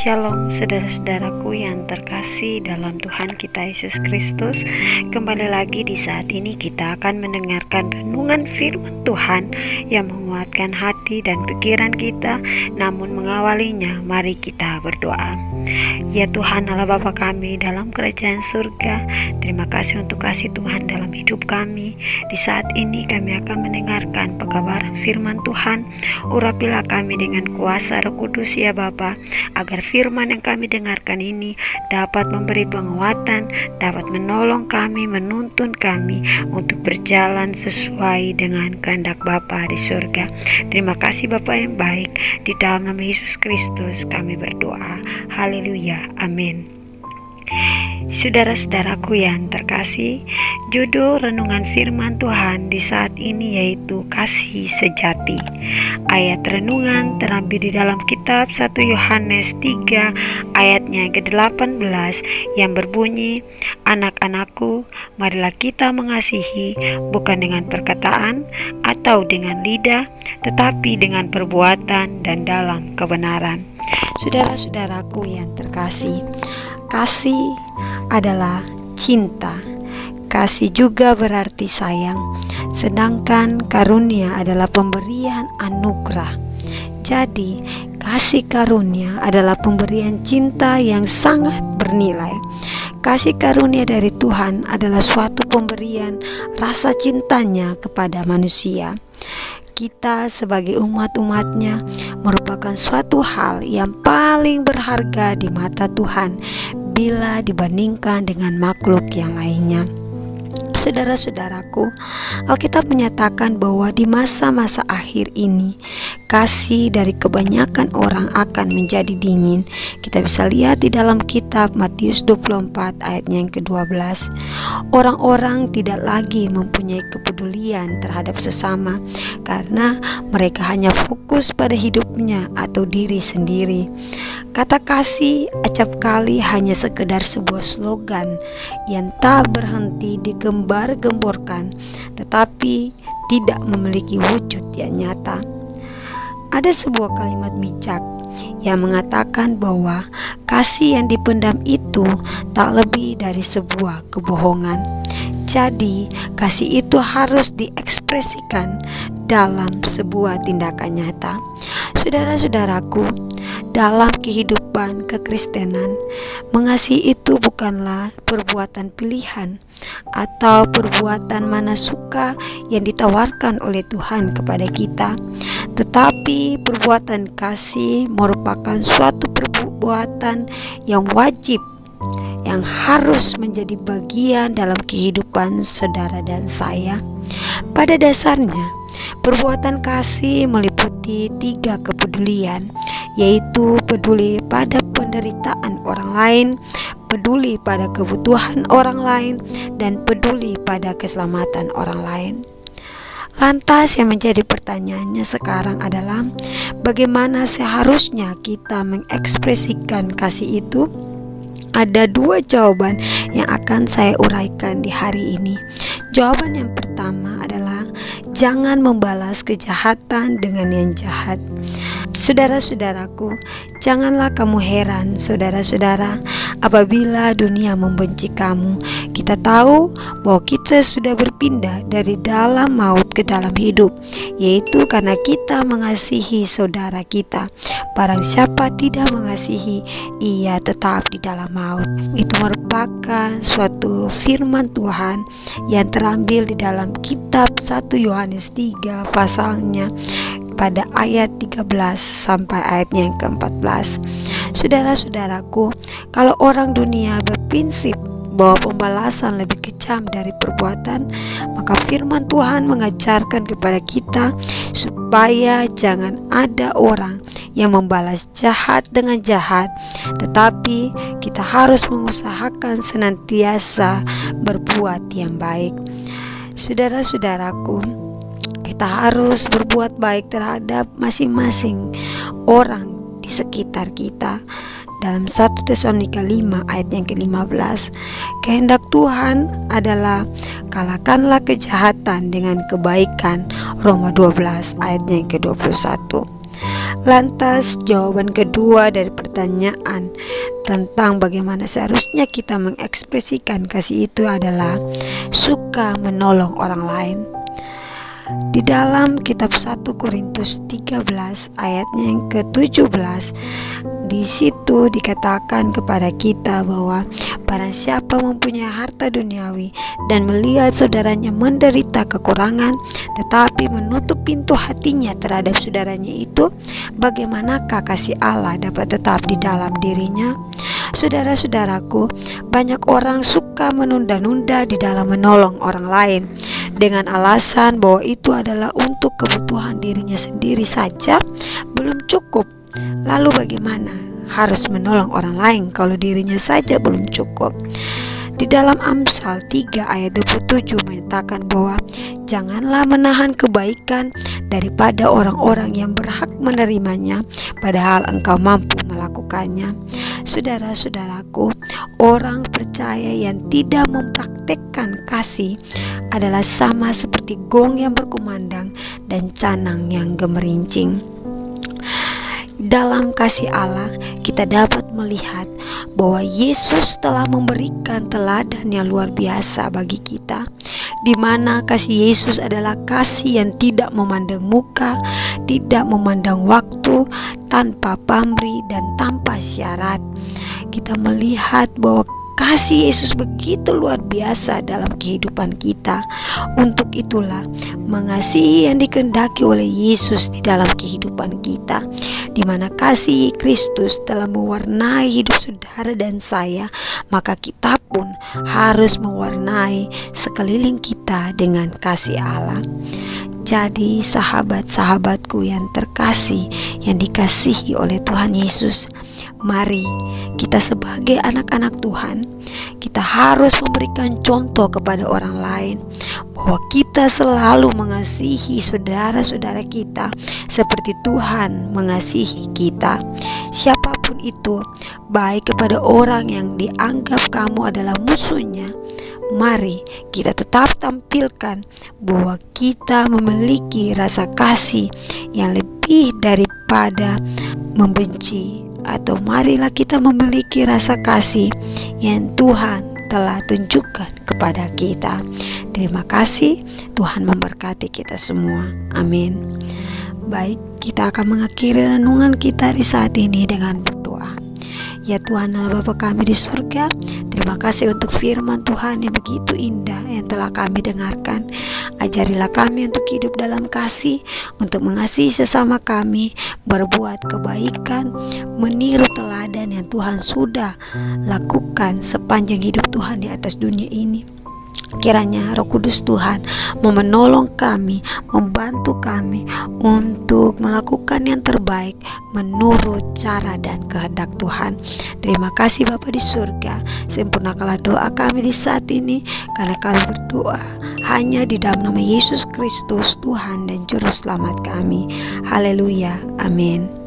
Shalom saudara-saudaraku yang terkasih dalam Tuhan kita Yesus Kristus. Kembali lagi di saat ini kita akan mendengarkan renungan firman Tuhan yang menguatkan hati dan pikiran kita. Namun mengawalinya, mari kita berdoa. Ya Tuhan Allah Bapa kami dalam kerajaan surga, terima kasih untuk kasih Tuhan dalam hidup kami. Di saat ini kami akan mendengarkan pekabaran firman Tuhan. Urapilah kami dengan kuasa Roh Kudus ya Bapa, agar firman yang kami dengarkan ini dapat memberi penguatan, dapat menolong kami, menuntun kami untuk berjalan sesuai dengan kehendak Bapa di surga. Terima kasih Bapa yang baik, di dalam nama Yesus Kristus kami berdoa. Haleluya, amin. Saudara-saudaraku yang terkasih, judul renungan firman Tuhan di saat ini yaitu kasih sejati. Ayat renungan terambil di dalam kitab 1 Yohanes 3 ayatnya ke-18 yang berbunyi, "Anak-anakku, marilah kita mengasihi bukan dengan perkataan atau dengan lidah, tetapi dengan perbuatan dan dalam kebenaran." Saudara-saudaraku yang terkasih, kasih adalah cinta. Kasih juga berarti sayang, sedangkan karunia adalah pemberian anugerah. Jadi, kasih karunia adalah pemberian cinta yang sangat bernilai. Kasih karunia dari Tuhan adalah suatu pemberian rasa cintanya kepada manusia. Kita sebagai umat-umatnya merupakan suatu hal yang paling berharga di mata Tuhan bila dibandingkan dengan makhluk yang lainnya. Saudara-saudaraku, Alkitab menyatakan bahwa di masa-masa akhir ini kasih dari kebanyakan orang akan menjadi dingin. Kita bisa lihat di dalam kitab Matius 24 ayatnya yang ke-12. Orang-orang tidak lagi mempunyai kepedulian terhadap sesama karena mereka hanya fokus pada hidupnya atau diri sendiri. Kata kasih acap kali hanya sekedar sebuah slogan yang tak berhenti digembar-gemborkan, tetapi tidak memiliki wujud yang nyata. Ada sebuah kalimat bijak yang mengatakan bahwa kasih yang dipendam itu tak lebih dari sebuah kebohongan. Jadi, kasih itu harus diekspresikan dalam sebuah tindakan nyata. Saudara-saudaraku, dalam kehidupan kekristenan, mengasihi itu bukanlah perbuatan pilihan atau perbuatan mana suka yang ditawarkan oleh Tuhan kepada kita, tetapi perbuatan kasih merupakan suatu perbuatan yang wajib, yang harus menjadi bagian dalam kehidupan saudara dan saya. Pada dasarnya, perbuatan kasih meliputi 3 kepedulian, yaitu peduli pada penderitaan orang lain, peduli pada kebutuhan orang lain, dan peduli pada keselamatan orang lain. Lantas yang menjadi pertanyaannya sekarang adalah bagaimana seharusnya kita mengekspresikan kasih itu? Ada 2 jawaban yang akan saya uraikan di hari ini. Jawaban yang pertama adalah jangan membalas kejahatan dengan yang jahat. Saudara-saudaraku, janganlah kamu heran saudara-saudara apabila dunia membenci kamu. Kita tahu bahwa kita sudah berpindah dari dalam maut ke dalam hidup, yaitu karena kita mengasihi saudara kita. Barang siapa tidak mengasihi, ia tetap di dalam maut. Itu merupakan suatu firman Tuhan yang terambil di dalam kitab 1 Yohanes 3 pasalnya pada ayat 13 sampai ayatnya yang ke-14. Saudara-saudaraku, kalau orang dunia berprinsip bahwa pembalasan lebih kejam dari perbuatan, maka firman Tuhan mengajarkan kepada kita supaya jangan ada orang yang membalas jahat dengan jahat, tetapi kita harus mengusahakan senantiasa berbuat yang baik. Saudara-saudaraku, kita harus berbuat baik terhadap masing-masing orang di sekitar kita. Dalam 1 Tesalonika 5 ayat yang ke-15, kehendak Tuhan adalah kalahkanlah kejahatan dengan kebaikan. Roma 12 ayat yang ke-21. Lantas jawaban kedua dari pertanyaan tentang bagaimana seharusnya kita mengekspresikan kasih itu adalah suka menolong orang lain. Di dalam kitab 1 Korintus 13 ayatnya yang ke-17, di situ dikatakan kepada kita bahwa barang siapa mempunyai harta duniawi dan melihat saudaranya menderita kekurangan tetapi menutup pintu hatinya terhadap saudaranya itu, bagaimanakah kasih Allah dapat tetap di dalam dirinya? Saudara-saudaraku, banyak orang suka menunda-nunda di dalam menolong orang lain dengan alasan bahwa itu adalah untuk kebutuhan dirinya sendiri saja belum cukup. Lalu bagaimana harus menolong orang lain kalau dirinya saja belum cukup? Di dalam Amsal 3 ayat 27 menyatakan bahwa janganlah menahan kebaikan daripada orang-orang yang berhak menerimanya, padahal engkau mampu melakukannya. Saudara-saudaraku, orang percaya yang tidak mempraktekkan kasih adalah sama seperti gong yang berkumandang dan canang yang gemerincing. Dalam kasih Allah, kita dapat melihat bahwa Yesus telah memberikan teladan yang luar biasa bagi kita, di mana kasih Yesus adalah kasih yang tidak memandang muka, tidak memandang waktu, tanpa pamrih dan tanpa syarat. Kita melihat bahwa kasih Yesus begitu luar biasa dalam kehidupan kita. Untuk itulah mengasihi yang dikehendaki oleh Yesus di dalam kehidupan kita, di mana kasih Kristus telah mewarnai hidup saudara dan saya, maka kita pun harus mewarnai sekeliling kita dengan kasih Allah. Jadi sahabat-sahabatku yang terkasih, yang dikasihi oleh Tuhan Yesus, mari kita sebagai anak-anak Tuhan, kita harus memberikan contoh kepada orang lain bahwa kita selalu mengasihi saudara-saudara kita seperti Tuhan mengasihi kita. Siapapun itu, baik kepada orang yang dianggap kamu adalah musuhnya, mari kita tetap tampilkan bahwa kita memiliki rasa kasih yang lebih daripada membenci, atau marilah kita memiliki rasa kasih yang Tuhan telah tunjukkan kepada kita. Terima kasih, Tuhan memberkati kita semua. Amin. Baik, kita akan mengakhiri renungan kita di saat ini dengan berdoa. Ya Tuhan Allah Bapa kami di surga, terima kasih untuk firman Tuhan yang begitu indah yang telah kami dengarkan. Ajarilah kami untuk hidup dalam kasih, untuk mengasihi sesama kami, berbuat kebaikan, meniru teladan yang Tuhan sudah lakukan sepanjang hidup Tuhan di atas dunia ini. Kiranya Roh Kudus Tuhan menolong kami, membantu kami untuk melakukan yang terbaik menurut cara dan kehendak Tuhan. Terima kasih Bapa di surga, sempurnakanlah doa kami di saat ini, karena kami berdoa hanya di dalam nama Yesus Kristus, Tuhan dan Juru Selamat kami. Haleluya, amin.